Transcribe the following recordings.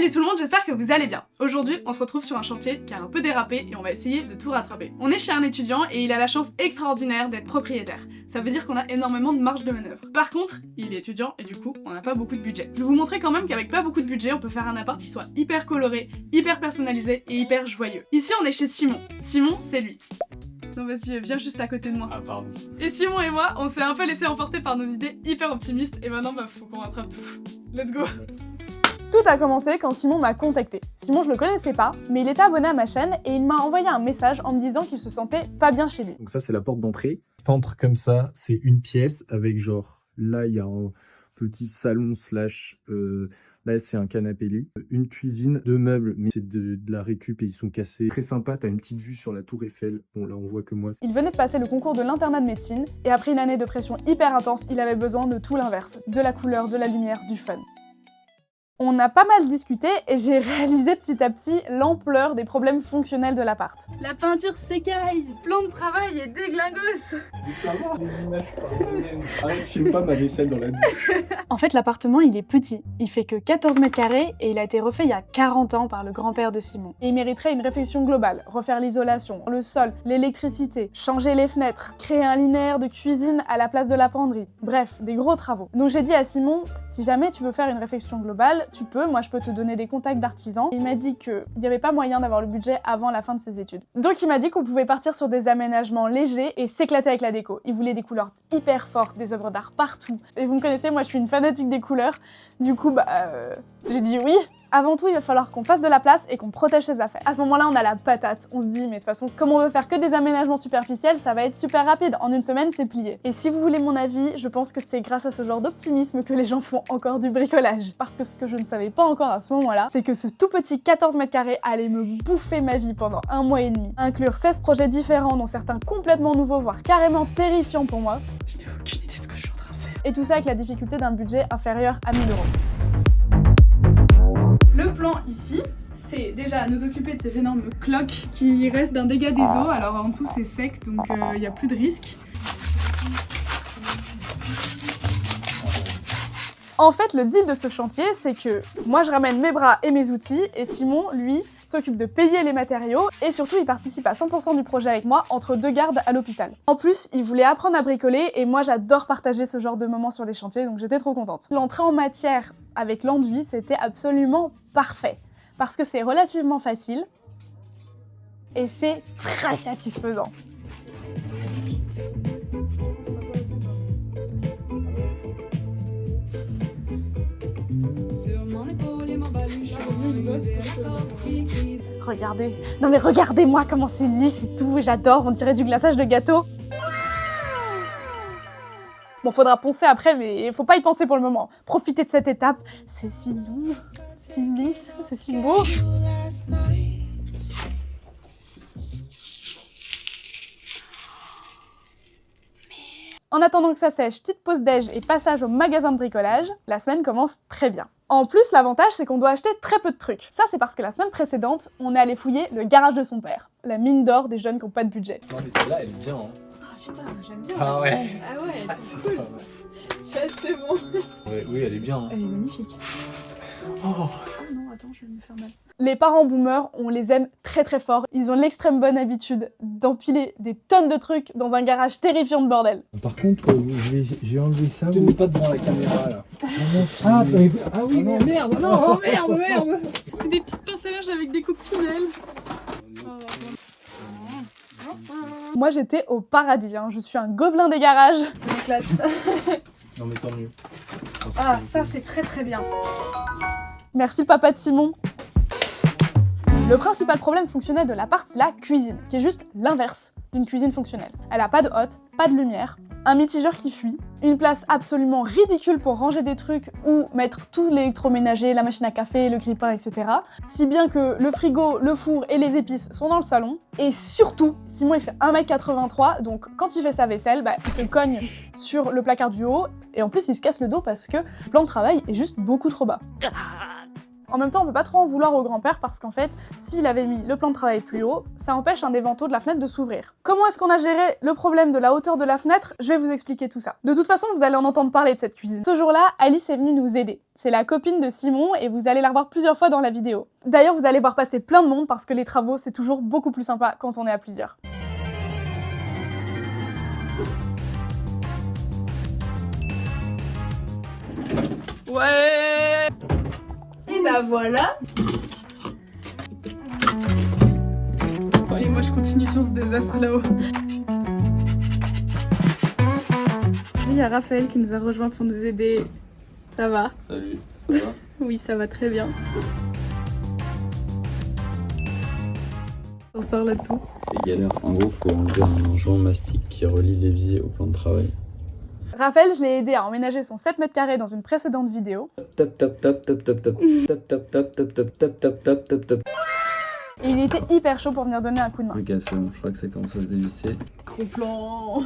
Salut tout le monde, j'espère que vous allez bien. Aujourd'hui, on se retrouve sur un chantier qui a un peu dérapé et on va essayer de tout rattraper. On est chez un étudiant et il a la chance extraordinaire d'être propriétaire. Ça veut dire qu'on a énormément de marge de manœuvre. Par contre, il est étudiant et du coup, on n'a pas beaucoup de budget. Je vais vous montrer quand même qu'avec pas beaucoup de budget, on peut faire un appart qui soit hyper coloré, hyper personnalisé et hyper joyeux. Ici, on est chez Simon. Simon, c'est lui. Non vas-y, viens juste à côté de moi. Ah pardon. Et Simon et moi, on s'est un peu laissé emporter par nos idées hyper optimistes et maintenant faut qu'on rattrape tout. Let's go. Tout a commencé quand Simon m'a contacté. Simon, je le connaissais pas, mais il était abonné à ma chaîne et il m'a envoyé un message en me disant qu'il se sentait pas bien chez lui. Donc ça c'est la porte d'entrée. T'entres comme ça, c'est une pièce avec genre, là il y a un petit salon slash, là c'est un canapé lit, une cuisine, deux meubles, mais c'est de la récup et ils sont cassés. Très sympa, t'as une petite vue sur la tour Eiffel. Bon là on voit que moi. Il venait de passer le concours de l'internat de médecine et après une année de pression hyper intense, il avait besoin de tout l'inverse, de la couleur, de la lumière, du fun. On a pas mal discuté et j'ai réalisé petit à petit l'ampleur des problèmes fonctionnels de l'appart. La peinture s'écaille, le plan de travail est déglingos. Ça va, les images par arrête, filme pas ma vaisselle dans la douche. En fait, l'appartement, il est petit. Il fait que 14 mètres carrés et il a été refait il y a 40 ans par le grand-père de Simon. Et il mériterait une réflexion globale. Refaire l'isolation, le sol, l'électricité, changer les fenêtres, créer un linéaire de cuisine à la place de la penderie. Bref, des gros travaux. Donc j'ai dit à Simon, si jamais tu veux faire une réflexion globale, tu peux, moi je peux te donner des contacts d'artisans. Il m'a dit qu'il n'y avait pas moyen d'avoir le budget avant la fin de ses études. Donc il m'a dit qu'on pouvait partir sur des aménagements légers et s'éclater avec la déco. Il voulait des couleurs hyper fortes, des œuvres d'art partout. Et vous me connaissez, moi je suis une fanatique des couleurs. Du coup, j'ai dit oui. Avant tout, il va falloir qu'on fasse de la place et qu'on protège ses affaires. À ce moment-là, on a la patate. On se dit, mais de toute façon, comme on veut faire que des aménagements superficiels, ça va être super rapide. En une semaine, c'est plié. Et si vous voulez mon avis, je pense que c'est grâce à ce genre d'optimisme que les gens font encore du bricolage. Parce que ce que je ne savais pas encore à ce moment-là, c'est que ce tout petit 14 mètres carrés allait me bouffer ma vie pendant 1 mois et demi. Inclure 16 projets différents, dont certains complètement nouveaux, voire carrément terrifiants pour moi. Je n'ai aucune idée de ce que je suis en train de faire. Et tout ça avec la difficulté d'un budget inférieur à 1000 €. Le plan ici, c'est déjà nous occuper de ces énormes cloques qui restent d'un dégât des eaux. Alors en dessous c'est sec, donc il n'y a plus de risque. En fait, le deal de ce chantier, c'est que moi je ramène mes bras et mes outils, et Simon, lui, s'occupe de payer les matériaux, et surtout il participe à 100% du projet avec moi, entre 2 gardes à l'hôpital. En plus, il voulait apprendre à bricoler, et moi j'adore partager ce genre de moments sur les chantiers, donc j'étais trop contente. L'entrée en matière avec l'enduit, c'était absolument parfait, parce que c'est relativement facile, et c'est très satisfaisant. Regardez, non mais regardez-moi comment c'est lisse et tout, j'adore, on dirait du glaçage de gâteau. Bon, faudra poncer après, mais faut pas y penser pour le moment. Profitez de cette étape, c'est si doux, c'est si lisse, c'est si beau. En attendant que ça sèche, petite pause déj et passage au magasin de bricolage, la semaine commence très bien. En plus, l'avantage, c'est qu'on doit acheter très peu de trucs. Ça, c'est parce que la semaine précédente, on est allé fouiller le garage de son père, la mine d'or des jeunes qui n'ont pas de budget. Non mais celle-là elle est bien hein. Ah putain, j'aime bien. Ah ouais. Ah ouais, c'est cool. C'est bon. Ouais, oui elle est bien hein. Elle est magnifique. Oh. Oh non, attends, je vais me faire mal. Les parents boomers, on les aime très très fort. Ils ont l'extrême bonne habitude d'empiler des tonnes de trucs dans un garage terrifiant de bordel. Par contre, j'ai enlevé ça. Tu n'es pas devant la caméra là. Ah oui, mais merde, non, oh merde. Des petites pinces à linge avec des coccinelles. Moi j'étais au paradis, hein. Je suis un gobelin des garages. Je m'éclate. Non mais tant mieux. Ah, ça c'est très très bien. Merci papa de Simon. Le principal problème fonctionnel de l'appart, c'est la cuisine, qui est juste l'inverse d'une cuisine fonctionnelle. Elle a pas de hotte, pas de lumière, un mitigeur qui fuit, une place absolument ridicule pour ranger des trucs ou mettre tout l'électroménager, la machine à café, le grille-pain, etc. Si bien que le frigo, le four et les épices sont dans le salon. Et surtout, Simon il fait 1m83, donc quand il fait sa vaisselle, il se cogne sur le placard du haut, et en plus il se casse le dos parce que le plan de travail est juste beaucoup trop bas. En même temps, on peut pas trop en vouloir au grand-père parce qu'en fait, s'il avait mis le plan de travail plus haut, ça empêche un des vantaux de la fenêtre de s'ouvrir. Comment est-ce qu'on a géré le problème de la hauteur de la fenêtre? Je vais vous expliquer tout ça. De toute façon, vous allez en entendre parler de cette cuisine. Ce jour-là, Alice est venue nous aider. C'est la copine de Simon et vous allez la revoir plusieurs fois dans la vidéo. D'ailleurs, vous allez voir passer plein de monde parce que les travaux, c'est toujours beaucoup plus sympa quand on est à plusieurs. Ouais! Et bah voilà. Bon, allez, moi je continue sur ce désastre là-haut. Il y a Raphaël qui nous a rejoint pour nous aider. Ça va? Salut, ça va? Oui, ça va très bien. On sort là-dessous. C'est galère. En gros, faut enlever un joint mastic qui relie l'évier au plan de travail. Raphaël, je l'ai aidé à emménager son 7 mètres carrés dans une précédente vidéo. Tap tap tap tap tap tap tap tap tap tap tap tap tap tap tap tap. Et il était hyper chaud pour venir donner un coup de main. Ok, c'est bon, je crois que ça commence à se dévisser. Gros plan.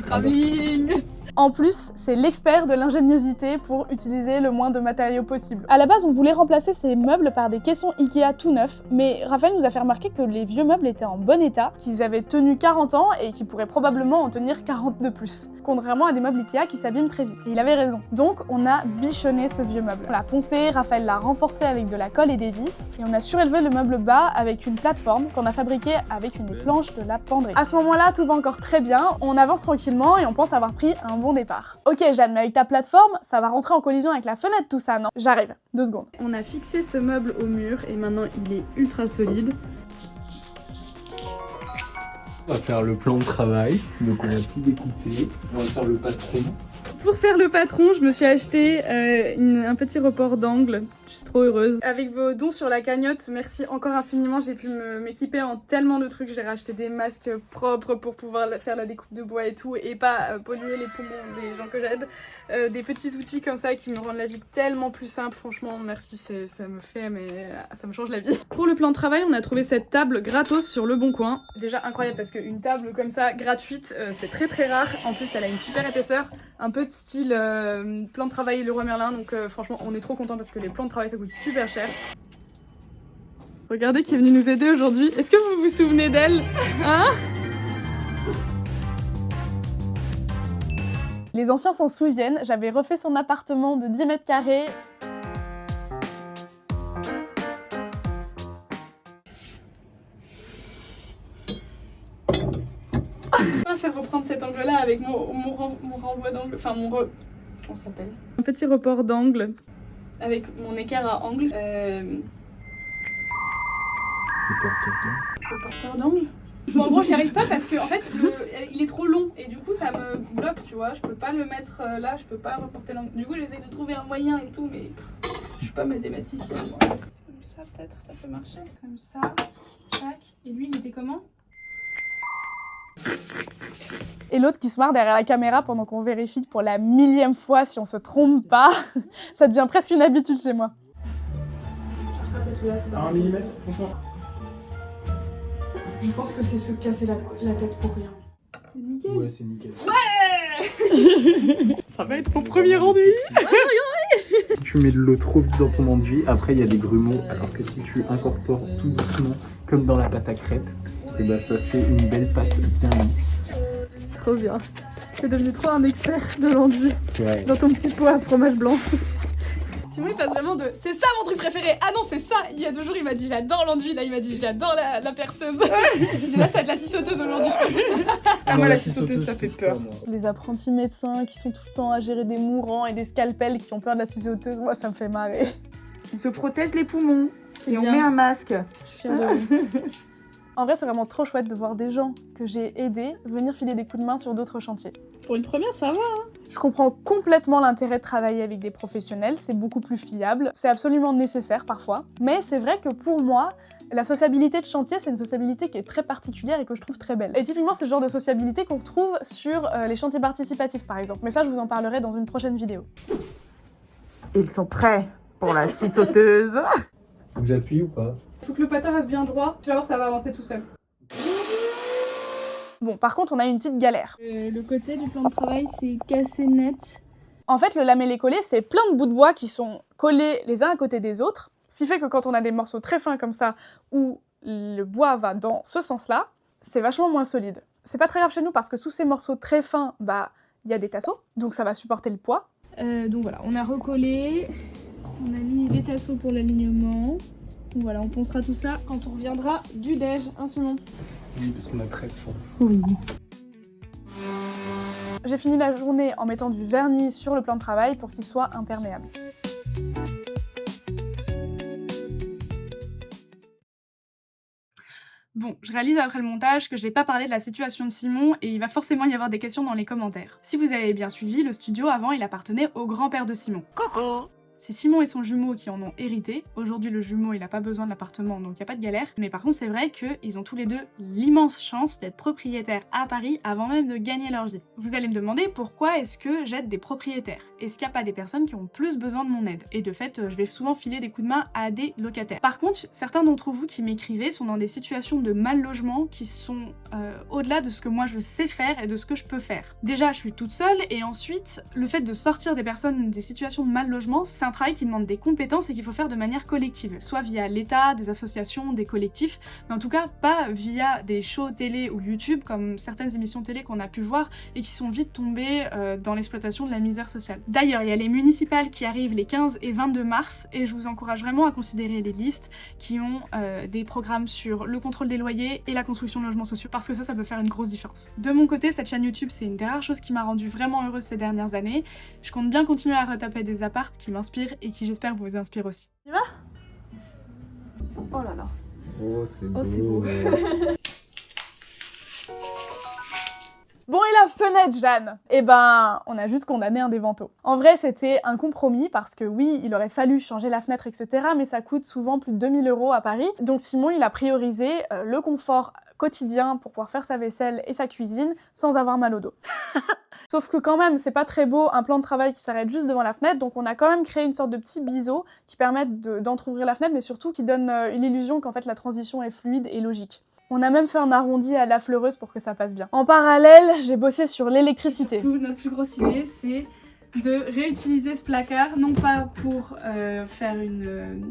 Travelling. En plus, c'est l'expert de l'ingéniosité pour utiliser le moins de matériaux possible. À la base, on voulait remplacer ces meubles par des caissons Ikea tout neufs, mais Raphaël nous a fait remarquer que les vieux meubles étaient en bon état, qu'ils avaient tenu 40 ans et qu'ils pourraient probablement en tenir 40 de plus, contrairement à des meubles Ikea qui s'abîment très vite. Et il avait raison. Donc, on a bichonné ce vieux meuble. On l'a poncé, Raphaël l'a renforcé avec de la colle et des vis, et on a surélevé le meuble bas avec une plateforme qu'on a fabriquée avec une planche de la penderie. À ce moment-là, tout va encore très bien, on avance tranquillement et on pense avoir pris un bon départ. Ok Jeanne, mais avec ta plateforme, ça va rentrer en collision avec la fenêtre tout ça, non? J'arrive, 2 secondes. On a fixé ce meuble au mur et maintenant il est ultra solide. On va faire le plan de travail, donc on va tout découper, on va faire le patron. Pour faire le patron, je me suis acheté un petit report d'angle. Je suis trop heureuse. Avec vos dons sur la cagnotte, merci encore infiniment. J'ai pu m'équiper en tellement de trucs. J'ai racheté des masques propres pour pouvoir faire la découpe de bois et tout, et pas polluer les poumons des gens que j'aide. Des petits outils comme ça qui me rendent la vie tellement plus simple. Franchement, merci, ça me change la vie. Pour le plan de travail, on a trouvé cette table gratos sur Le Bon Coin. Déjà incroyable parce qu'une table comme ça, gratuite, c'est très très rare. En plus, elle a une super épaisseur. Un peu de style plan de travail Leroy Merlin, donc franchement on est trop content parce que les plans de travail ça coûte super cher. Regardez qui est venue nous aider aujourd'hui, est-ce que vous vous souvenez d'elle? Hein? Les anciens s'en souviennent, j'avais refait son appartement de 10 mètres carrés. Je vais faire reprendre cet angle-là avec mon renvoi d'angle, enfin comment ça s'appelle? Un petit report d'angle avec mon équerre à angle. Reporteur d'angle. Bon, en gros, j'y arrive pas parce que en fait, il est trop long et du coup, ça me bloque, tu vois. Je peux pas le mettre là, je peux pas reporter l'angle. Du coup, j'essaie de trouver un moyen et tout, mais je suis pas mathématicienne, moi. Comme ça, peut-être, ça peut marcher. Comme ça, tac. Et lui, il était comment? Et l'autre qui se marre derrière la caméra pendant qu'on vérifie pour la 1000e fois si on se trompe pas. Ça devient presque une habitude chez moi. À 1 mm, franchement. Je pense que c'est se casser la tête pour rien. C'est nickel. Ouais, c'est nickel. Ouais. Ça va être mon premier enduit. Si tu mets de l'eau trop vite dans ton enduit, après il y a des grumeaux, alors que si tu incorpores tout doucement, comme dans la pâte à crêpes, et bah ça fait une belle pâte bien lisse. Trop bien. T'es devenu trop un expert de l'enduit. Ouais. Dans ton petit pot à fromage blanc. Simon il passe vraiment de c'est ça mon truc préféré, ah non c'est ça, il y a 2 jours il m'a dit j'adore l'enduit, là il m'a dit j'adore la perceuse. Et là ça va être la scie sauteuse aujourd'hui je pense. Ah moi la scie sauteuse ça fait peur. Les apprentis médecins qui sont tout le temps à gérer des mourants et des scalpels qui ont peur de la scie sauteuse, moi ça me fait marrer. On se protège les poumons et on bien. met un masque. Je suis fière de vous. En vrai c'est vraiment trop chouette de voir des gens que j'ai aidés venir filer des coups de main sur d'autres chantiers. Pour une première ça va hein. Je comprends complètement l'intérêt de travailler avec des professionnels, c'est beaucoup plus fiable, c'est absolument nécessaire parfois, mais c'est vrai que pour moi, la sociabilité de chantier, c'est une sociabilité qui est très particulière et que je trouve très belle. Et typiquement, c'est le genre de sociabilité qu'on retrouve sur les chantiers participatifs par exemple, mais ça je vous en parlerai dans une prochaine vidéo. Ils sont prêts pour la scie sauteuse. Faut que j'appuie ou pas? Faut que le patin reste bien droit, tu vas voir ça va avancer tout seul. Bon, par contre, on a une petite galère. Le côté du plan de travail, c'est cassé net. En fait, le lamellé collé, c'est plein de bouts de bois qui sont collés les uns à côté des autres. Ce qui fait que quand on a des morceaux très fins comme ça, où le bois va dans ce sens-là, c'est vachement moins solide. C'est pas très grave chez nous parce que sous ces morceaux très fins, il y a des tasseaux, donc ça va supporter le poids. Donc voilà, on a recollé, on a mis des tasseaux pour l'alignement. Donc voilà, on poncera tout ça quand on reviendra du déj, hein Simon? Oui, parce qu'on a très faim. Oui. J'ai fini la journée en mettant du vernis sur le plan de travail pour qu'il soit imperméable. Bon, je réalise après le montage que je n'ai pas parlé de la situation de Simon et il va forcément y avoir des questions dans les commentaires. Si vous avez bien suivi, le studio avant il appartenait au grand-père de Simon. Coucou! C'est Simon et son jumeau qui en ont hérité. Aujourd'hui, le jumeau, il a pas besoin de l'appartement, donc il n'y a pas de galère. Mais par contre, c'est vrai qu'ils ont tous les deux l'immense chance d'être propriétaires à Paris avant même de gagner leur vie. Vous allez me demander pourquoi est-ce que j'aide des propriétaires? Est-ce qu'il n'y a pas des personnes qui ont plus besoin de mon aide? Et de fait, je vais souvent filer des coups de main à des locataires. Par contre, certains d'entre vous qui m'écrivez sont dans des situations de mal logement qui sont au-delà de ce que moi je sais faire et de ce que je peux faire. Déjà, je suis toute seule et ensuite, le fait de sortir des personnes des situations de mal logement, c'est un travail qui demande des compétences et qu'il faut faire de manière collective, soit via l'État, des associations, des collectifs, mais en tout cas pas via des shows télé ou YouTube comme certaines émissions télé qu'on a pu voir et qui sont vite tombées dans l'exploitation de la misère sociale. D'ailleurs, il y a les municipales qui arrivent les 15 et 22 mars et je vous encourage vraiment à considérer les listes qui ont des programmes sur le contrôle des loyers et la construction de logements sociaux parce que ça peut faire une grosse différence. De mon côté, cette chaîne YouTube, c'est une des rares choses qui m'a rendue vraiment heureuse ces dernières années. Je compte bien continuer à retaper des apparts qui m'inspirent et qui j'espère vous inspirent aussi. Tu vas? Oh là là. Oh, c'est beau. Oh, c'est beau. Bon, et la fenêtre, Jeanne? Eh ben, on a juste condamné un des vantaux. En vrai, c'était un compromis parce que oui, il aurait fallu changer la fenêtre, etc. Mais ça coûte souvent plus de 2000 € à Paris. Donc Simon, il a priorisé le confort quotidien pour pouvoir faire sa vaisselle et sa cuisine sans avoir mal au dos. Sauf que quand même, c'est pas très beau un plan de travail qui s'arrête juste devant la fenêtre, donc on a quand même créé une sorte de petits biseaux qui permettent d'entrouvrir la fenêtre, mais surtout qui donnent une illusion qu'en fait la transition est fluide et logique. On a même fait un arrondi à la fleureuse pour que ça passe bien. En parallèle, j'ai bossé sur l'électricité. Surtout, notre plus grosse idée, c'est de réutiliser ce placard, non pas pour faire une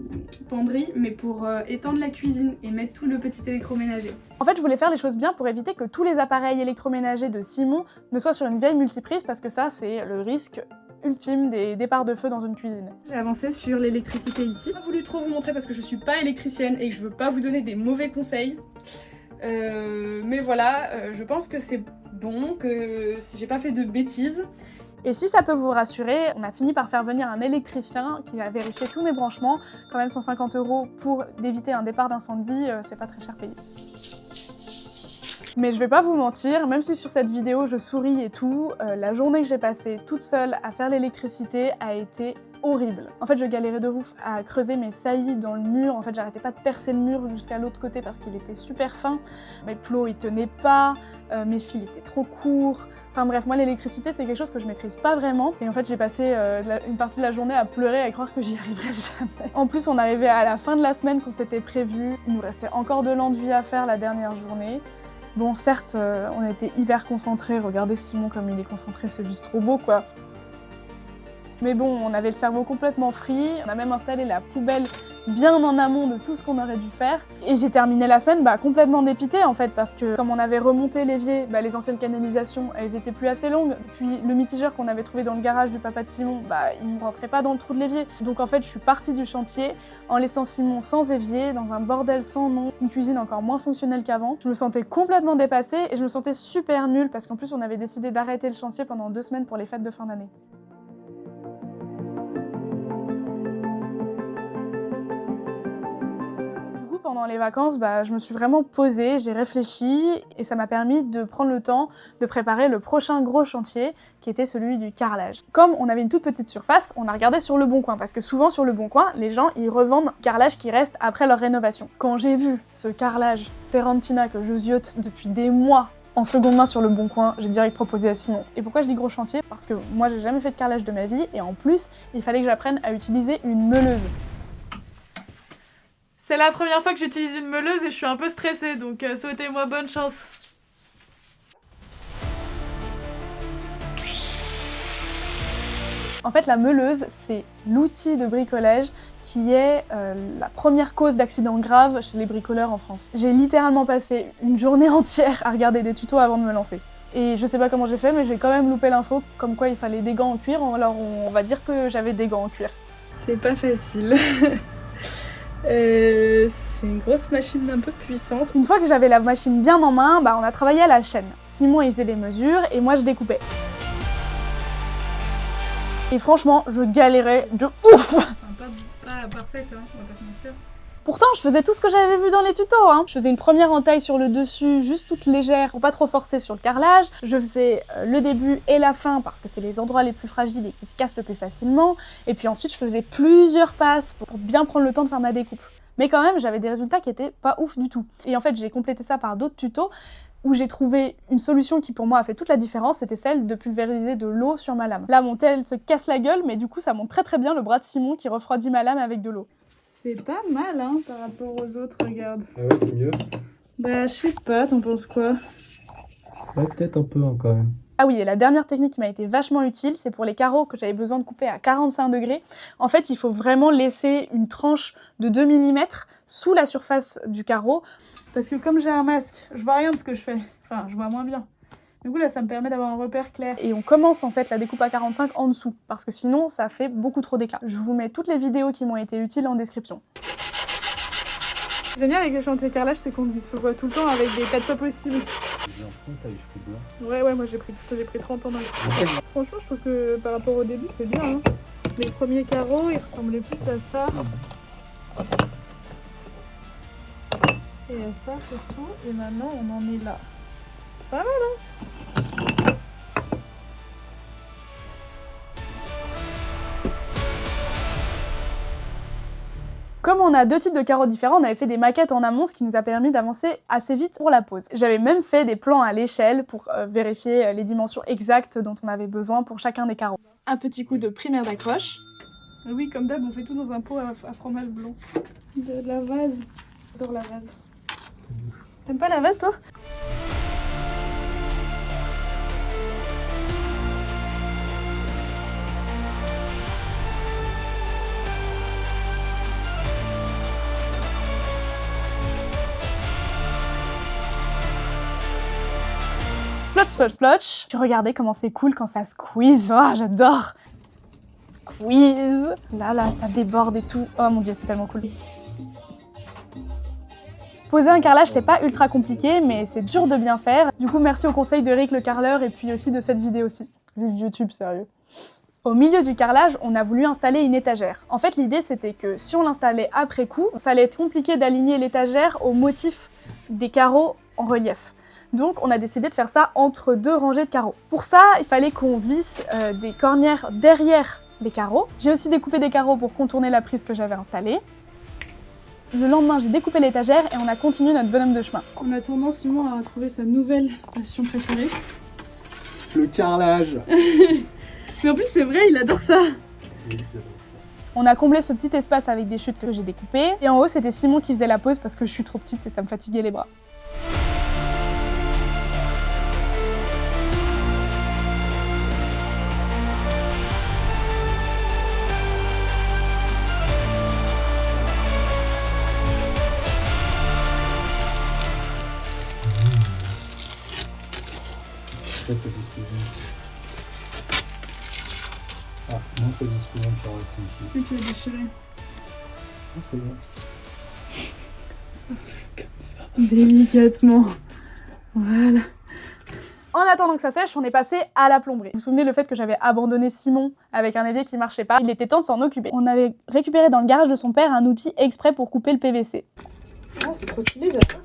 penderie, mais pour étendre la cuisine et mettre tout le petit électroménager. En fait, je voulais faire les choses bien pour éviter que tous les appareils électroménagers de Simon ne soient sur une vieille multiprise, parce que ça, c'est le risque ultime des départs de feu dans une cuisine. J'ai avancé sur l'électricité ici. J'ai pas voulu trop vous montrer parce que je suis pas électricienne et que je veux pas vous donner des mauvais conseils. Mais voilà, je pense que c'est bon, que si j'ai pas fait de bêtises. Et si ça peut vous rassurer, on a fini par faire venir un électricien qui a vérifié tous mes branchements, quand même 150 € pour éviter un départ d'incendie, c'est pas très cher payé. Mais je vais pas vous mentir, même si sur cette vidéo je souris et tout, la journée que j'ai passée toute seule à faire l'électricité a été horrible. En fait, je galérais de ouf à creuser mes saillies dans le mur. En fait, j'arrêtais pas de percer le mur jusqu'à l'autre côté parce qu'il était super fin. Mes plots, ils tenaient pas, mes fils étaient trop courts. Enfin bref, moi l'électricité c'est quelque chose que je maîtrise pas vraiment et en fait j'ai passé une partie de la journée à pleurer et à croire que j'y arriverais jamais. En plus on arrivait à la fin de la semaine qu'on s'était prévu, il nous restait encore de l'enduit à faire la dernière journée. Bon certes on était hyper concentrés, regardez Simon comme il est concentré, c'est juste trop beau quoi. Mais bon, on avait le cerveau complètement free, on a même installé la poubelle bien en amont de tout ce qu'on aurait dû faire. Et j'ai terminé la semaine complètement dépitée en fait, parce que comme on avait remonté l'évier, les anciennes canalisations, elles étaient plus assez longues. Puis le mitigeur qu'on avait trouvé dans le garage du papa de Simon, il ne rentrait pas dans le trou de l'évier. Donc en fait, je suis partie du chantier en laissant Simon sans évier, dans un bordel sans nom, une cuisine encore moins fonctionnelle qu'avant. Je me sentais complètement dépassée et je me sentais super nulle parce qu'en plus on avait décidé d'arrêter le chantier pendant 2 semaines pour les fêtes de fin d'année. Pendant les vacances, je me suis vraiment posée, j'ai réfléchi et ça m'a permis de prendre le temps de préparer le prochain gros chantier qui était celui du carrelage. Comme on avait une toute petite surface, on a regardé sur Le Bon Coin parce que souvent sur Le Bon Coin, les gens ils revendent le carrelage qui reste après leur rénovation. Quand j'ai vu ce carrelage Terrantina que je ziote depuis des mois en seconde main sur Le Bon Coin, j'ai direct proposé à Simon. Et pourquoi je dis gros chantier? Parce que moi j'ai jamais fait de carrelage de ma vie et en plus, il fallait que j'apprenne à utiliser une meuleuse. C'est la première fois que j'utilise une meuleuse et je suis un peu stressée, donc souhaitez-moi bonne chance. En fait, la meuleuse, c'est l'outil de bricolage qui est la première cause d'accident grave chez les bricoleurs en France. J'ai littéralement passé une journée entière à regarder des tutos avant de me lancer. Et je sais pas comment j'ai fait, mais j'ai quand même loupé l'info, comme quoi il fallait des gants en cuir, alors on va dire que j'avais des gants en cuir. C'est pas facile. C'est une grosse machine un peu puissante. Une fois que j'avais la machine bien en main, on a travaillé à la chaîne. Simon il faisait les mesures et moi je découpais. Et franchement, je galérais de ouf. Pas parfaite, hein, on va pas se mentir. Pourtant, je faisais tout ce que j'avais vu dans les tutos. Hein. Je faisais une première entaille sur le dessus, juste toute légère, pour pas trop forcer sur le carrelage. Je faisais le début et la fin, parce que c'est les endroits les plus fragiles et qui se cassent le plus facilement. Et puis ensuite, je faisais plusieurs passes pour bien prendre le temps de faire ma découpe. Mais quand même, j'avais des résultats qui étaient pas ouf du tout. Et en fait, j'ai complété ça par d'autres tutos, où j'ai trouvé une solution qui pour moi a fait toute la différence, c'était celle de pulvériser de l'eau sur ma lame. Là, mon tel se casse la gueule, mais du coup, ça montre très très bien le bras de Simon qui refroidit ma lame avec de l'eau. C'est pas mal, hein, par rapport aux autres, regarde. Ah ouais, c'est mieux. Bah, je sais pas, t'en penses quoi? Ouais, peut-être un peu, hein, quand même. Ah oui, et la dernière technique qui m'a été vachement utile, c'est pour les carreaux que j'avais besoin de couper à 45 degrés. En fait, il faut vraiment laisser une tranche de 2 mm sous la surface du carreau. Parce que comme j'ai un masque, je vois rien de ce que je fais. Enfin, je vois moins bien. Du coup, là, ça me permet d'avoir un repère clair. Et on commence en fait la découpe à 45 en dessous, parce que sinon, ça fait beaucoup trop d'éclat. Je vous mets toutes les vidéos qui m'ont été utiles en description. Génial avec les chantiers carrelage, c'est qu'on se voit tout le temps avec des tas de pas possibles. J'ai l'impression que t'as les cheveux blancs. Ouais, moi j'ai pris 30 ans dans le Franchement, je trouve que par rapport au début, c'est bien. Hein. Les premiers carreaux, ils ressemblaient plus à ça. Et à ça, surtout. Et maintenant, on en est là. Pas mal, hein? Comme on a deux types de carreaux différents, on avait fait des maquettes en amont, ce qui nous a permis d'avancer assez vite pour la pose. J'avais même fait des plans à l'échelle pour vérifier les dimensions exactes dont on avait besoin pour chacun des carreaux. Un petit coup de primaire d'accroche. Oui, comme d'hab, on fait tout dans un pot à fromage blanc. De la vase. J'adore la vase. T'aimes pas la vase, toi? Splotch, splotch, splotch. Tu regardais comment c'est cool quand ça squeeze. Oh, j'adore. Squeeze. Là, ça déborde et tout. Oh mon dieu, c'est tellement cool. Poser un carrelage, c'est pas ultra compliqué, mais c'est dur de bien faire. Du coup, merci au conseil de Rick le carreleur et puis aussi de cette vidéo aussi. Vive YouTube, sérieux. Au milieu du carrelage, on a voulu installer une étagère. En fait, l'idée, c'était que si on l'installait après coup, ça allait être compliqué d'aligner l'étagère au motif des carreaux en relief. Donc, on a décidé de faire ça entre deux rangées de carreaux. Pour ça, il fallait qu'on visse des cornières derrière les carreaux. J'ai aussi découpé des carreaux pour contourner la prise que j'avais installée. Le lendemain, j'ai découpé l'étagère et on a continué notre bonhomme de chemin. En attendant, Simon a trouvé sa nouvelle passion préférée. Le carrelage. Mais en plus, c'est vrai, il adore ça. On a comblé ce petit espace avec des chutes que j'ai découpées. Et en haut, c'était Simon qui faisait la pose parce que je suis trop petite et ça me fatiguait les bras. Très satisfaisant. Ah, moins satisfaisant qu'il en reste une Oui, tu veux déchirer. Ah, c'est bon. Comme ça. Délicatement. Voilà. En attendant que ça sèche, on est passé à la plomberie. Vous vous souvenez le fait que j'avais abandonné Simon avec un évier qui marchait pas? Il était temps de s'en occuper. On avait récupéré dans le garage de son père un outil exprès pour couper le PVC. Ah, c'est trop stylé, j'adore.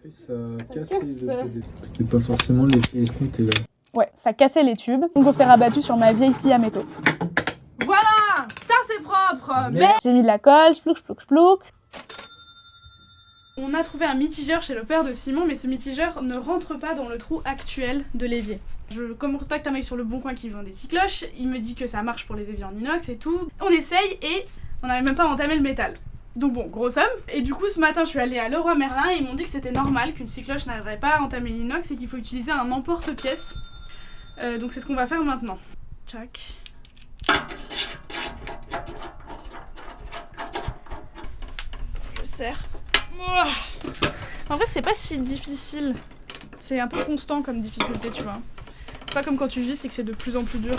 Et ça casse les PVC. C'était pas forcément l'effet escompté là. Ouais, ça cassait les tubes. Donc on s'est rabattu sur ma vieille scie à métaux. Voilà! Ça c'est propre! Mais j'ai mis de la colle, splouk, splouk, splouk. On a trouvé un mitigeur chez le père de Simon, mais ce mitigeur ne rentre pas dans le trou actuel de l'évier. Je contacte un mec sur le Bon Coin qui vend des cycloches, il me dit que ça marche pour les éviers en inox et tout. On essaye et on n'arrive même pas à entamer le métal. Donc bon, gros somme. Et du coup, ce matin, je suis allée à Leroy Merlin et ils m'ont dit que c'était normal, qu'une cycloche n'arriverait pas à entamer l'inox et qu'il faut utiliser un emporte-pièce. Donc c'est ce qu'on va faire maintenant. Tchac. serre. Ouah. En vrai, c'est pas si difficile. C'est un peu constant comme difficulté, tu vois. C'est pas comme quand tu vis, c'est que c'est de plus en plus dur.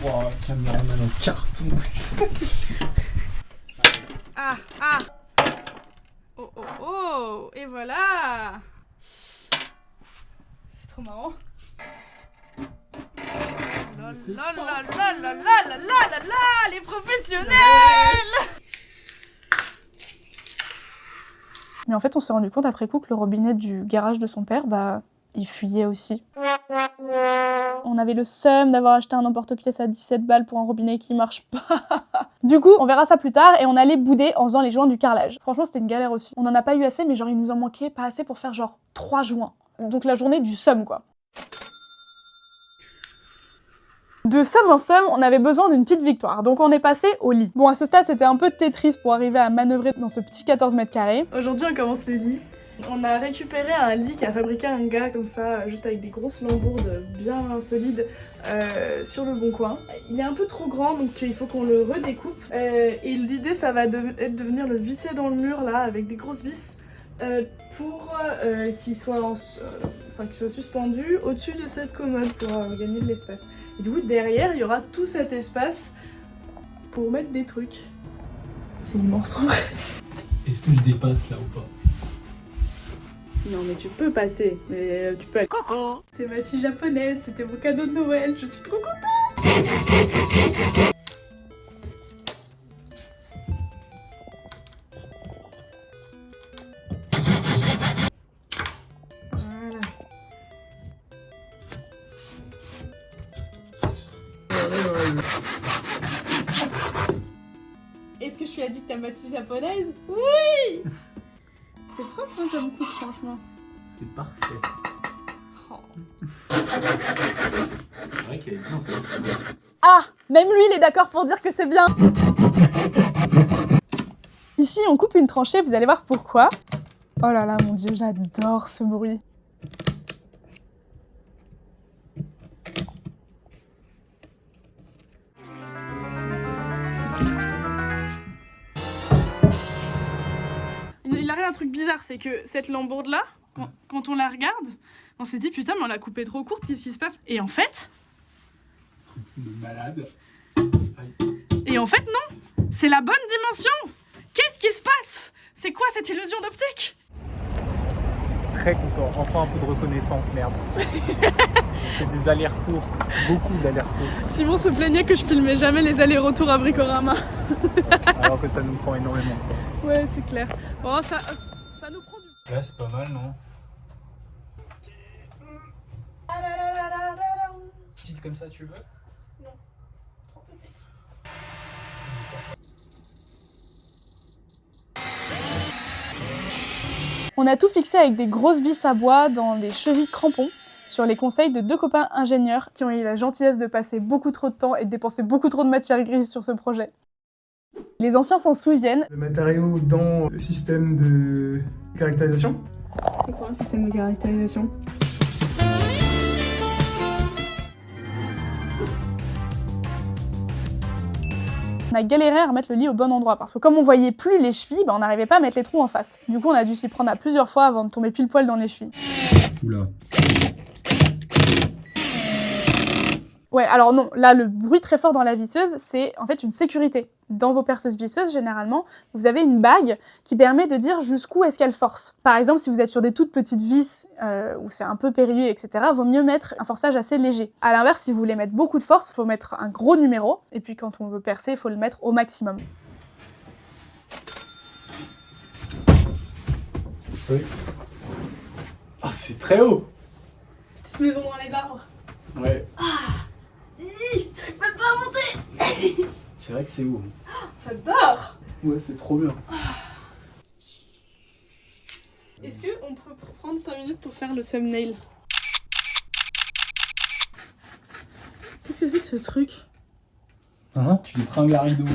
Wow, caméra en carton. Ah, ah. Oh, oh, oh. Et voilà. C'est trop marrant. La la la la la la la la la, les professionnels. Mais en fait, on s'est rendu compte après coup que le robinet du garage de son père, bah, il fuyait aussi. On avait le seum d'avoir acheté un emporte-pièce à 17 balles pour un robinet qui marche pas. Du coup, on verra ça plus tard et on allait bouder en faisant les joints du carrelage. Franchement, c'était une galère aussi. On en a pas eu assez, mais genre il nous en manquait pas assez pour faire genre 3 joints. Donc la journée du seum, quoi. De somme en somme, on avait besoin d'une petite victoire, donc on est passé au lit. Bon, à ce stade, c'était un peu Tetris pour arriver à manœuvrer dans ce petit 14 mètres carrés. Aujourd'hui, on commence le lit. On a récupéré un lit qu'a fabriqué un gars comme ça, juste avec des grosses lambourdes bien solides sur le bon coin. Il est un peu trop grand, donc il faut qu'on le redécoupe. Et l'idée, ça va être de venir le visser dans le mur, là, avec des grosses vis, pour qu'il soit, qu'il soit suspendu au-dessus de cette commode pour gagner de l'espace. Et du coup, derrière, il y aura tout cet espace pour mettre des trucs. C'est immense en vrai. Est-ce que je dépasse là ou pas? Non mais tu peux passer, mais tu peux aller. Coucou. C'est ma scie japonaise, c'était mon cadeau de Noël, je suis trop contente. Voilà. Est-ce que je suis addict à ma scie japonaise? Oui. C'est propre hein, comme coupe, franchement. C'est parfait. Oh. C'est vrai qu'elle est bien celle-ci. Ah, même lui, il est d'accord pour dire que c'est bien. Ici, on coupe une tranchée, vous allez voir pourquoi. Oh là là, mon Dieu, j'adore ce bruit. Il arrive un truc bizarre, c'est que cette lambourde-là, quand on la regarde, on s'est dit putain, mais on l'a coupée trop courte, qu'est-ce qui se passe? Et en fait... De malade. Et en fait, non! C'est la bonne dimension! Qu'est-ce qui se passe? C'est quoi cette illusion d'optique? Très content, enfin un peu de reconnaissance, merde. C'est des allers-retours, beaucoup d'allers-retours. Simon se plaignait que je filmais jamais les allers-retours à Bricorama. Alors que ça nous prend énormément de temps. Ouais, c'est clair. Bon, ça nous prend du... Là, c'est pas mal, non? Petite comme ça, tu veux? Non, trop petite. On a tout fixé avec des grosses vis à bois dans des chevilles crampons, sur les conseils de 2 copains ingénieurs qui ont eu la gentillesse de passer beaucoup trop de temps et de dépenser beaucoup trop de matière grise sur ce projet. Les anciens s'en souviennent. Le matériau dans le système de caractérisation. C'est quoi un système de caractérisation? On a galéré à remettre le lit au bon endroit parce que comme on voyait plus les chevilles, on n'arrivait pas à mettre les trous en face. Du coup, on a dû s'y prendre à plusieurs fois avant de tomber pile poil dans les chevilles. Oula. Ouais, alors non, là, le bruit très fort dans la visseuse, c'est en fait une sécurité. Dans vos perceuses visseuses, généralement, vous avez une bague qui permet de dire jusqu'où est-ce qu'elle force. Par exemple, si vous êtes sur des toutes petites vis où c'est un peu périlleux, etc., vaut mieux mettre un forçage assez léger. À l'inverse, si vous voulez mettre beaucoup de force, il faut mettre un gros numéro, et puis quand on veut percer, il faut le mettre au maximum. Oui. Ah, c'est très haut! Petite maison dans les arbres. Ouais. J'arrive même pas à monter. C'est vrai que c'est haut. J'adore. Ouais, c'est trop bien. Est-ce qu'on peut prendre 5 minutes pour faire le thumbnail? Qu'est-ce que c'est que ce truc? Hein? Tu les tringles à rideau.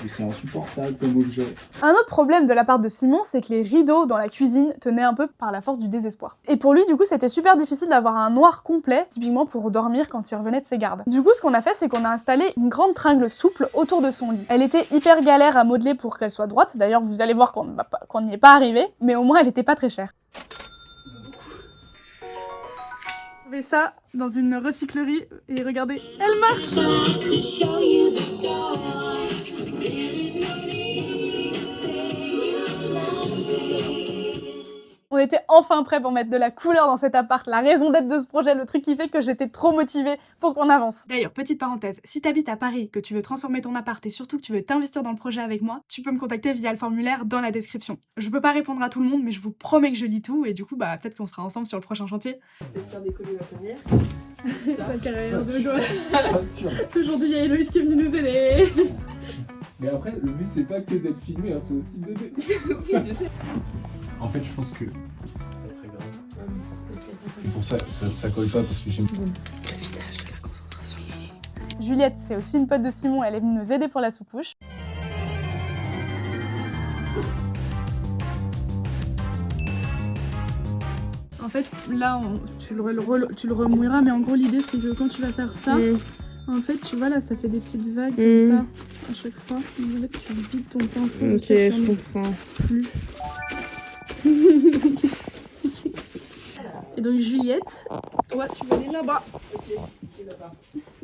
Mais c'est insupportable comme objet. Un autre problème de la part de Simon, c'est que les rideaux dans la cuisine tenaient un peu par la force du désespoir. Et pour lui, du coup, c'était super difficile d'avoir un noir complet, typiquement pour dormir quand il revenait de ses gardes. Du coup, ce qu'on a fait, c'est qu'on a installé une grande tringle souple autour de son lit. Elle était hyper galère à modeler pour qu'elle soit droite, d'ailleurs vous allez voir qu'on n'y est pas arrivé, mais au moins elle était pas très chère. On fait ça dans une recyclerie et regardez, elle marche! On était enfin prêts pour mettre de la couleur dans cet appart, la raison d'être de ce projet, le truc qui fait que j'étais trop motivée pour qu'on avance. D'ailleurs, petite parenthèse, si t'habites à Paris, que tu veux transformer ton appart et surtout que tu veux t'investir dans le projet avec moi, tu peux me contacter via le formulaire dans la description. Je peux pas répondre à tout le monde, mais je vous promets que je lis tout et du coup, bah peut-être qu'on sera ensemble sur le prochain chantier. Peut-être faire des collés à venir. Ta carrière de quoi. Aujourd'hui, il y a Héloïse qui est venue nous aider. Mais après, le but c'est pas que d'être filmé, hein, c'est aussi d'aider. Oui, je sais. En fait, je pense que. C'est pas très grave. C'est pour ça que ça colle pas parce que j'aime. Le visage de la concentration. Juliette, c'est aussi une pote de Simon, elle est venue nous aider pour la sous-couche. En fait, là, tu le remouilleras, mais en gros, l'idée, c'est que quand tu vas faire ça, en fait, tu vois, là, ça fait des petites vagues comme ça, à chaque fois. En fait, tu vides ton pinceau. Ok, je comprends. Plus. Et donc, Juliette, toi, tu vas aller là-bas.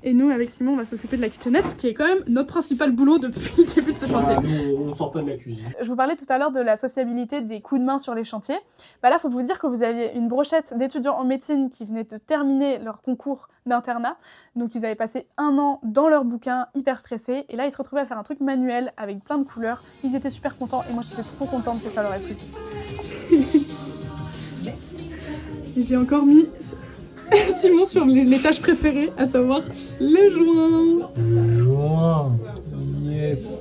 Et nous, avec Simon, on va s'occuper de la kitchenette, ce qui est quand même notre principal boulot depuis le début de ce chantier. Nous, on sort pas de la cuisine. Je vous parlais tout à l'heure de la sociabilité des coups de main sur les chantiers. Bah là, il faut vous dire que vous aviez une brochette d'étudiants en médecine qui venaient de terminer leur concours d'internat. Donc, ils avaient passé 1 an dans leur bouquin, hyper stressés. Et là, ils se retrouvaient à faire un truc manuel avec plein de couleurs. Ils étaient super contents et moi, j'étais trop contente que ça leur ait plu. J'ai encore mis Simon sur les tâches préférées, à savoir les joints. Loin. Yes.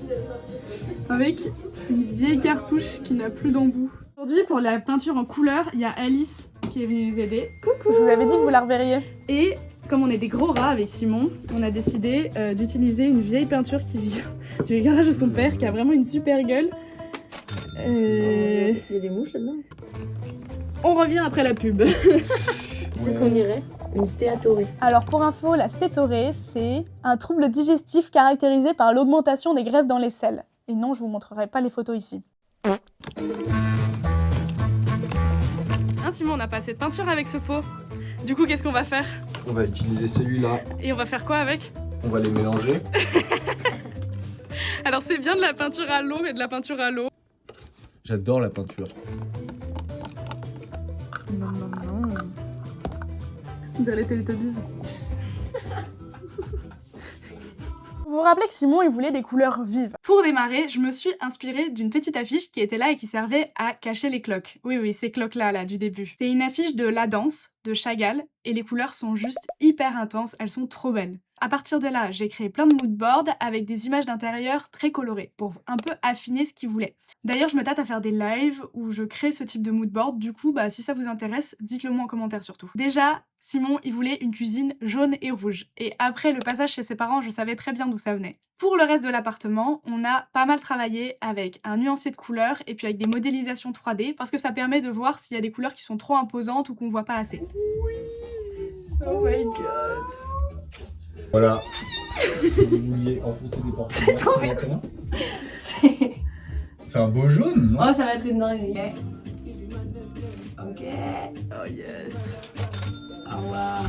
Avec une vieille cartouche qui n'a plus d'embout. Aujourd'hui, pour la peinture en couleur, il y a Alice qui est venue nous aider. Coucou. Je vous avais dit que vous la reverriez. Et comme on est des gros rats avec Simon, on a décidé d'utiliser une vieille peinture qui vient du garage de son père, qui a vraiment une super gueule. Il y a des mouches là-dedans. On revient après la pub. C'est ce qu'on dirait. Une stéatorée. Alors pour info, la stétorée, c'est un trouble digestif caractérisé par l'augmentation des graisses dans les selles. Et non, je vous montrerai pas les photos ici. Hein Simon, on a pas assez de peinture avec ce pot. Du coup, qu'est-ce qu'on va faire? On va utiliser celui-là. Et on va faire quoi avec? On va les mélanger. Alors c'est bien de la peinture à l'eau, mais de la peinture à l'eau. J'adore la peinture. Non. De les Teletubbies. Vous vous rappelez que Simon, il voulait des couleurs vives. Pour démarrer, je me suis inspirée d'une petite affiche qui était là et qui servait à cacher les cloques. Oui, ces cloques-là, du début. C'est une affiche de La Danse, de Chagall, et les couleurs sont juste hyper intenses, elles sont trop belles. À partir de là, j'ai créé plein de moodboards avec des images d'intérieur très colorées, pour un peu affiner ce qu'il voulait. D'ailleurs, je me tâte à faire des lives où je crée ce type de moodboard, du coup, si ça vous intéresse, dites-le moi en commentaire surtout. Déjà, Simon, il voulait une cuisine jaune et rouge, et après le passage chez ses parents, je savais très bien d'où ça venait. Pour le reste de l'appartement, on a pas mal travaillé avec un nuancier de couleurs et puis avec des modélisations 3D, parce que ça permet de voir s'il y a des couleurs qui sont trop imposantes ou qu'on voit pas assez. Oui. Oh my god. Voilà. Si vous vouliez enfoncer des portes. C'est trop bien. C'est un beau jaune, non? Oh, ça va être une dinguerie. Ok. Oh yes. Ah waouh.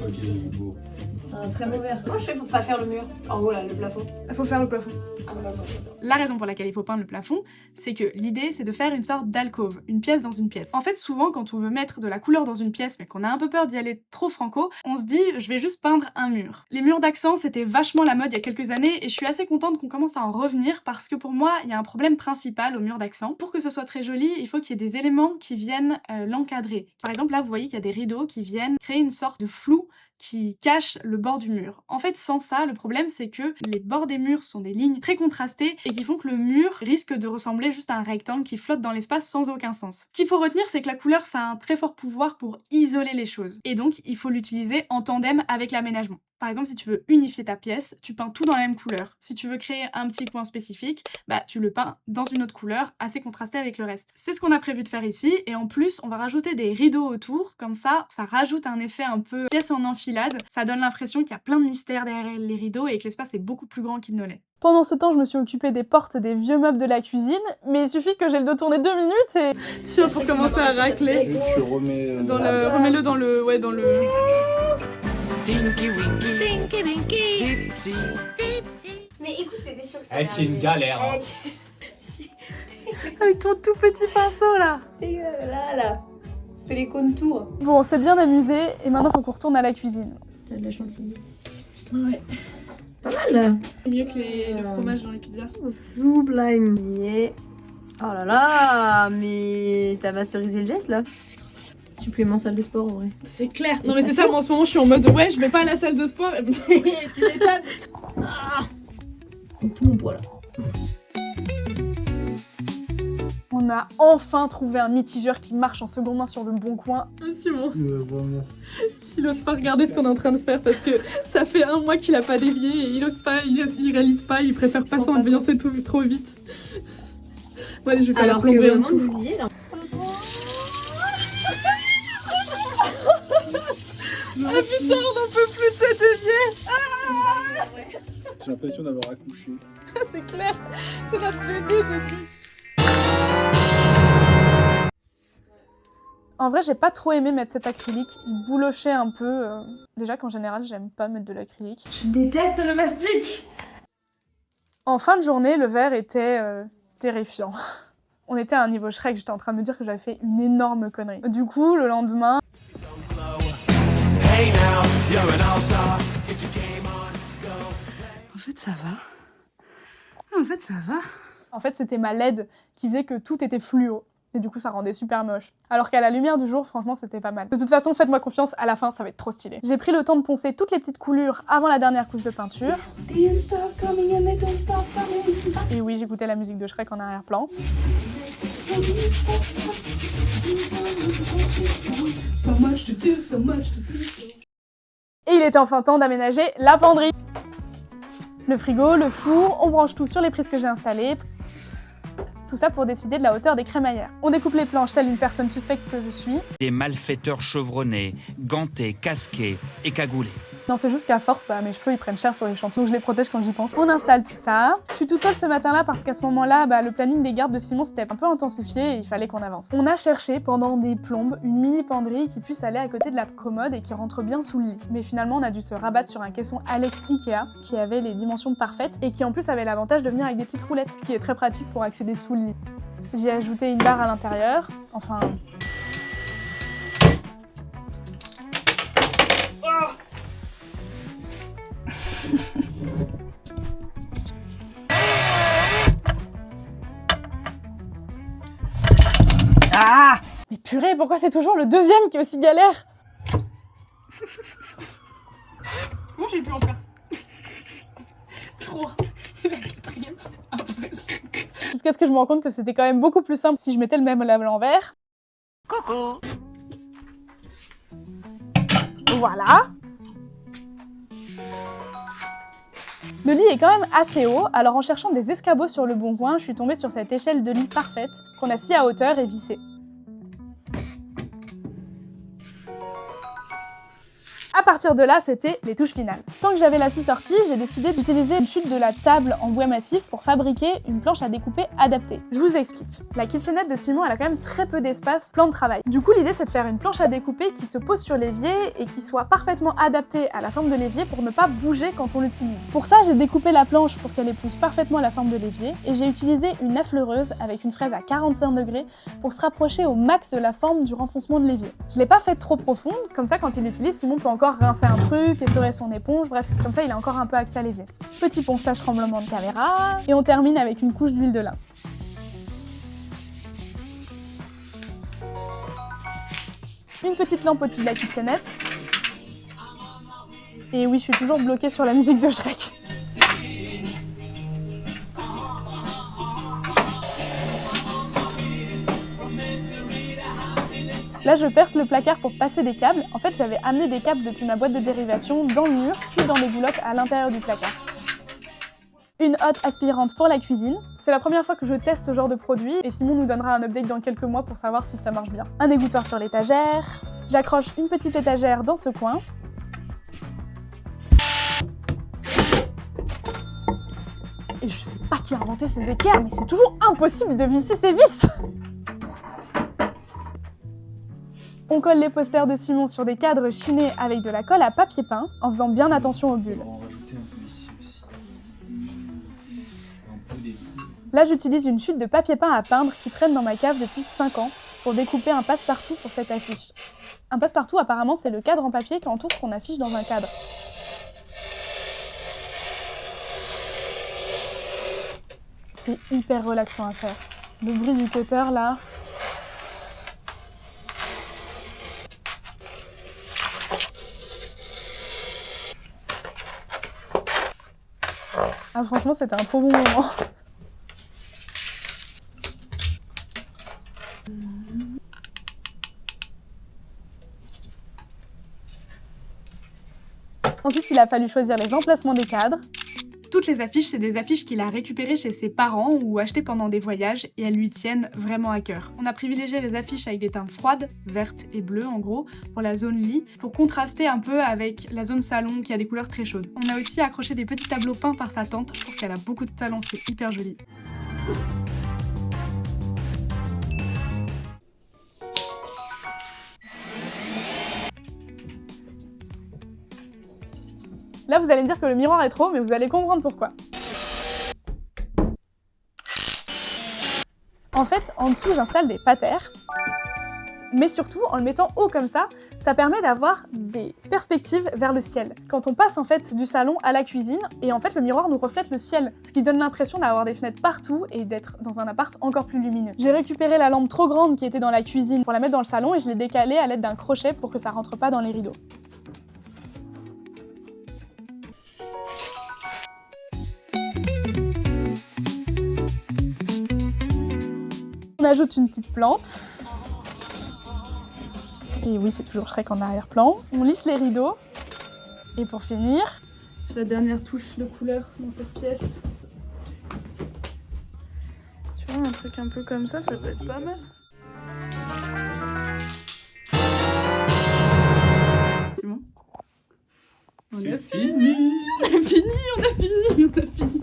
Ok, il est beau. C'est un très beau vert. Comment je fais pour pas faire le mur? En haut là, le plafond. Il faut faire le plafond. Ah bah. La raison pour laquelle il faut peindre le plafond, c'est que l'idée c'est de faire une sorte d'alcôve, une pièce dans une pièce. En fait, souvent quand on veut mettre de la couleur dans une pièce mais qu'on a un peu peur d'y aller trop franco, on se dit je vais juste peindre un mur. Les murs d'accent c'était vachement la mode il y a quelques années et je suis assez contente qu'on commence à en revenir parce que pour moi il y a un problème principal au mur d'accent. Pour que ce soit très joli, il faut qu'il y ait des éléments qui viennent l'encadrer. Par exemple là vous voyez qu'il y a des rideaux qui viennent créer une sorte de flou qui cache le bord du mur. En fait, sans ça, le problème c'est que les bords des murs sont des lignes très contrastées et qui font que le mur risque de ressembler juste à un rectangle qui flotte dans l'espace sans aucun sens. Ce qu'il faut retenir, c'est que la couleur, ça a un très fort pouvoir pour isoler les choses. Et donc, il faut l'utiliser en tandem avec l'aménagement. Par exemple, si tu veux unifier ta pièce, tu peins tout dans la même couleur. Si tu veux créer un petit coin spécifique, bah tu le peins dans une autre couleur, assez contrastée avec le reste. C'est ce qu'on a prévu de faire ici, et en plus, on va rajouter des rideaux autour, comme ça rajoute un effet un peu pièce en enfilade, ça donne l'impression qu'il y a plein de mystères derrière les rideaux et que l'espace est beaucoup plus grand qu'il ne l'est. Pendant ce temps, je me suis occupée des portes des vieux meubles de la cuisine, mais il suffit que j'ai le dos tourné 2 minutes et... Tiens, pour commencer à racler, Tu remets remets-le dans le... Ouais, dans le... Mais écoute, c'était sûr que ça Eh, c'est une galère. Hein. Avec ton tout petit pinceau, là. Là. Fais les contours. Bon, on s'est bien amusé, et maintenant, faut qu'on retourne à la cuisine. T'as de la chantilly. Ouais. Pas mal là. C'est mieux que le fromage dans les pizzas. Sublime. Yeah. Oh là là, mais t'as masterisé le geste là. Supplément salle de sport en vrai. C'est clair. Non mais c'est ça, moi en ce moment je suis en mode ouais, je vais pas à la salle de sport. Tu m'étonnes. Tout mon poids là. On a enfin trouvé un mitigeur qui marche en seconde main sur le bon coin. Simon, vraiment. il ose pas regarder ce qu'on est en train de faire parce que ça fait 1 mois qu'il a pas dévié et il ose pas, il réalise pas, il préfère passer en avancer trop vite. Bon allez, je vais faire la plomberie en dessous. Vous y êtes là. Ah putain, on n'en peut plus de cet évier. J'ai l'impression d'avoir accouché. C'est clair, c'est notre bébé ce truc. En vrai, j'ai pas trop aimé mettre cet acrylique, il boulochait un peu. Déjà qu'en général, j'aime pas mettre de l'acrylique. Je déteste le mastic. En fin de journée, le verre était terrifiant. On était à un niveau Shrek, j'étais en train de me dire que j'avais fait une énorme connerie. Du coup, le lendemain... En fait, ça va. En fait, ça va. En fait, c'était ma LED qui faisait que tout était fluo. Et du coup, ça rendait super moche. Alors qu'à la lumière du jour, franchement, c'était pas mal. De toute façon, faites-moi confiance, à la fin, ça va être trop stylé. J'ai pris le temps de poncer toutes les petites coulures avant la dernière couche de peinture. Et oui, j'écoutais la musique de Shrek en arrière-plan. Et il était enfin temps d'aménager la penderie. Le frigo, le four, on branche tout sur les prises que j'ai installées. Tout ça pour décider de la hauteur des crémaillères. On découpe les planches telle une personne suspecte que je suis. Des malfaiteurs chevronnés, gantés, casqués et cagoulés. Non, c'est juste qu'à force, mes cheveux ils prennent cher sur les chantiers, donc je les protège quand j'y pense. On installe tout ça. Je suis toute seule ce matin-là parce qu'à ce moment-là, le planning des gardes de Simon s'était un peu intensifié et il fallait qu'on avance. On a cherché pendant des plombes une mini penderie qui puisse aller à côté de la commode et qui rentre bien sous le lit. Mais finalement, on a dû se rabattre sur un caisson Alex Ikea qui avait les dimensions parfaites et qui en plus avait l'avantage de venir avec des petites roulettes, ce qui est très pratique pour accéder sous le lit. J'ai ajouté une barre à l'intérieur, enfin... Ah! Mais purée, pourquoi c'est toujours le deuxième qui est aussi galère? Comment j'ai pu en faire 3 et la 4e, c'est impossible. Jusqu'à ce que je me rende compte que c'était quand même beaucoup plus simple si je mettais le même à l'envers. Coucou! Voilà! Le lit est quand même assez haut, alors en cherchant des escabeaux sur le bon coin, je suis tombée sur cette échelle de lit parfaite qu'on a scie à hauteur et vissée. À partir de là, c'était les touches finales. Tant que j'avais la scie sortie, j'ai décidé d'utiliser une chute de la table en bois massif pour fabriquer une planche à découper adaptée. Je vous explique. La kitchenette de Simon, elle a quand même très peu d'espace plan de travail. Du coup, l'idée c'est de faire une planche à découper qui se pose sur l'évier et qui soit parfaitement adaptée à la forme de l'évier pour ne pas bouger quand on l'utilise. Pour ça, j'ai découpé la planche pour qu'elle épouse parfaitement la forme de l'évier et j'ai utilisé une affleureuse avec une fraise à 45 degrés pour se rapprocher au max de la forme du renfoncement de l'évier. Je l'ai pas fait trop profonde, comme ça quand il l'utilise, Simon peut encore rincer un truc, essorer son éponge, bref, comme ça il a encore un peu accès à l'évier. Petit ponçage tremblement de caméra, et on termine avec une couche d'huile de lin. Une petite lampe au-dessus de la kitchenette. Et oui, je suis toujours bloquée sur la musique de Shrek. Là, je perce le placard pour passer des câbles. En fait, j'avais amené des câbles depuis ma boîte de dérivation dans le mur, puis dans des goulottes à l'intérieur du placard. Une hotte aspirante pour la cuisine. C'est la première fois que je teste ce genre de produit et Simon nous donnera un update dans quelques mois pour savoir si ça marche bien. Un égouttoir sur l'étagère. J'accroche une petite étagère dans ce coin. Et je sais pas qui a inventé ces équerres, mais c'est toujours impossible de visser ces vis! On colle les posters de Simon sur des cadres chinés avec de la colle à papier peint, en faisant bien attention aux bulles. Là, j'utilise une chute de papier peint à peindre qui traîne dans ma cave depuis 5 ans pour découper un passe-partout pour cette affiche. Un passe-partout, apparemment, c'est le cadre en papier qui entoure ce qu'on affiche dans un cadre. C'était hyper relaxant à faire. Le bruit du cutter, là... Ah, franchement, c'était un trop bon moment. Ensuite, il a fallu choisir les emplacements des cadres. Toutes les affiches, c'est des affiches qu'il a récupérées chez ses parents ou achetées pendant des voyages et elles lui tiennent vraiment à cœur. On a privilégié les affiches avec des teintes froides, vertes et bleues en gros, pour la zone lit, pour contraster un peu avec la zone salon qui a des couleurs très chaudes. On a aussi accroché des petits tableaux peints par sa tante, je trouve qu'elle a beaucoup de talent, c'est hyper joli. Là, vous allez me dire que le miroir est trop, mais vous allez comprendre pourquoi. En fait, en dessous, j'installe des patères. Mais surtout, en le mettant haut comme ça permet d'avoir des perspectives vers le ciel. Quand on passe en fait du salon à la cuisine, et en fait le miroir nous reflète le ciel, ce qui donne l'impression d'avoir des fenêtres partout et d'être dans un appart encore plus lumineux. J'ai récupéré la lampe trop grande qui était dans la cuisine pour la mettre dans le salon et je l'ai décalée à l'aide d'un crochet pour que ça rentre pas dans les rideaux. On ajoute une petite plante. Et oui, c'est toujours Shrek en arrière-plan. On lisse les rideaux. Et pour finir, c'est la dernière touche de couleur dans cette pièce. Tu vois, un truc un peu comme ça peut être pas mal. C'est bon? On a fini! On a fini!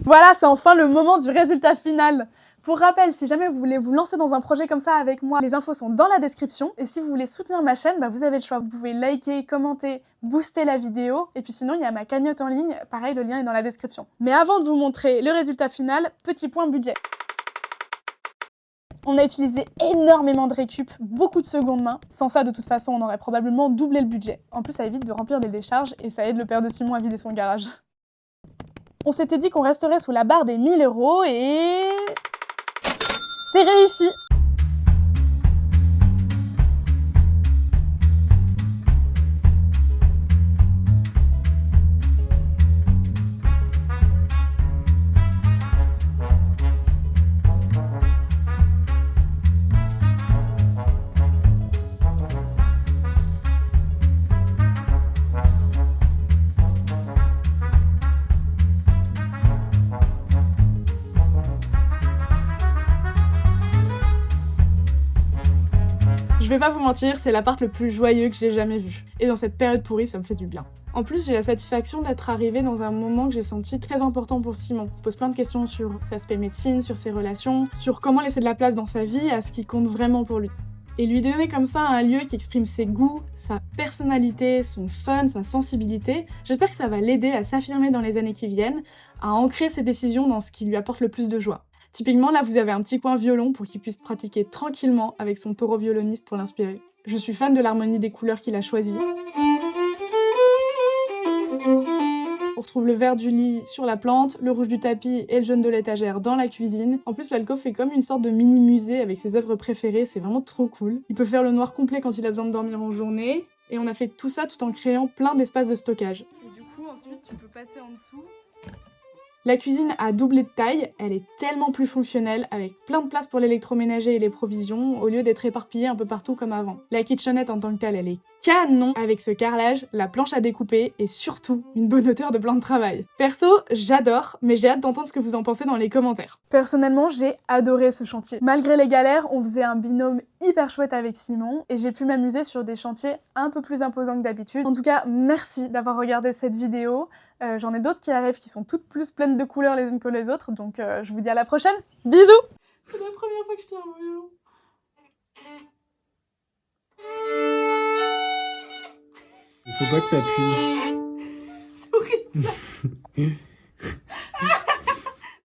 Voilà, c'est enfin le moment du résultat final. Pour rappel, si jamais vous voulez vous lancer dans un projet comme ça avec moi, les infos sont dans la description. Et si vous voulez soutenir ma chaîne, vous avez le choix. Vous pouvez liker, commenter, booster la vidéo. Et puis sinon, il y a ma cagnotte en ligne. Pareil, le lien est dans la description. Mais avant de vous montrer le résultat final, petit point budget. On a utilisé énormément de récup, beaucoup de seconde main. Sans ça, de toute façon, on aurait probablement doublé le budget. En plus, ça évite de remplir des décharges et ça aide le père de Simon à vider son garage. On s'était dit qu'on resterait sous la barre des 1000 € et... c'est réussi! Je vais pas vous mentir, c'est l'appart le plus joyeux que j'ai jamais vu. Et dans cette période pourrie, ça me fait du bien. En plus, j'ai la satisfaction d'être arrivée dans un moment que j'ai senti très important pour Simon. Il se pose plein de questions sur ses aspects médecine, sur ses relations, sur comment laisser de la place dans sa vie à ce qui compte vraiment pour lui. Et lui donner comme ça un lieu qui exprime ses goûts, sa personnalité, son fun, sa sensibilité, j'espère que ça va l'aider à s'affirmer dans les années qui viennent, à ancrer ses décisions dans ce qui lui apporte le plus de joie. Typiquement, là, vous avez un petit coin violon pour qu'il puisse pratiquer tranquillement avec son taureau violoniste pour l'inspirer. Je suis fan de l'harmonie des couleurs qu'il a choisies. On retrouve le vert du lit sur la plante, le rouge du tapis et le jaune de l'étagère dans la cuisine. En plus, l'alcôve fait comme une sorte de mini-musée avec ses œuvres préférées, c'est vraiment trop cool. Il peut faire le noir complet quand il a besoin de dormir en journée. Et on a fait tout ça tout en créant plein d'espaces de stockage. Et du coup, ensuite, tu peux passer en dessous. La cuisine a doublé de taille, elle est tellement plus fonctionnelle, avec plein de place pour l'électroménager et les provisions, au lieu d'être éparpillée un peu partout comme avant. La kitchenette en tant que telle, elle est canon, avec ce carrelage, la planche à découper et surtout une bonne hauteur de plan de travail. Perso, j'adore, mais j'ai hâte d'entendre ce que vous en pensez dans les commentaires. Personnellement, j'ai adoré ce chantier. Malgré les galères, on faisait un binôme hyper chouette avec Simon et j'ai pu m'amuser sur des chantiers un peu plus imposants que d'habitude. En tout cas, merci d'avoir regardé cette vidéo. J'en ai d'autres qui arrivent qui sont toutes plus pleines de couleurs les unes que les autres, donc je vous dis à la prochaine. Bisous! C'est la première fois que je tiens un violon. Il faut pas que t'appuies. C'est horrible.